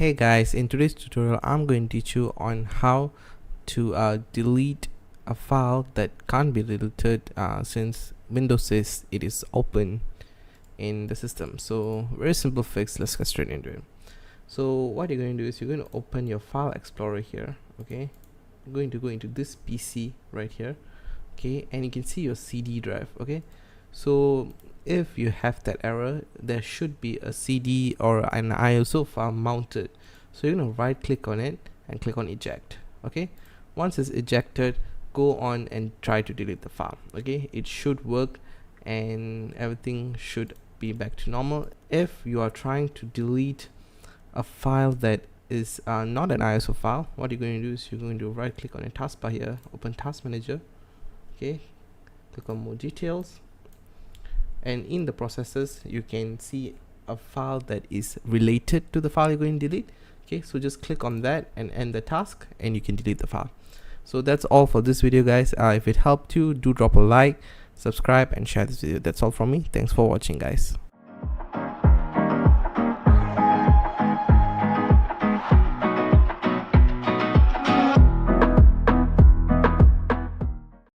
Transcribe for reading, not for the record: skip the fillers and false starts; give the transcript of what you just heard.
Hey guys, in today's tutorial I'm going to teach you on how to delete a file that can't be deleted since Windows says it is open in the system. So very simple fix. Let's get straight into it. So what you're going to do is you're going to open your file explorer here. Okay, you're going to go into this PC right here. Okay, and you can see your CD drive. Okay, so if you have that error, there should be a CD or an ISO file mounted. So you're going to right click on it and click on eject. Okay, once it's ejected, go on and try to delete the file. Okay, it should work and everything should be back to normal. If you are trying to delete a file that is not an ISO file, what you're going to do is you're going to right click on your taskbar here, open task manager. Okay, click on more details, and in the processes you can see a file that is related to the file you're going to delete. Okay, so just click on that and end the task and you can delete the file. So that's all for this video, guys. If it helped you, do drop a like, subscribe and share this video. That's all from me. Thanks for watching, guys.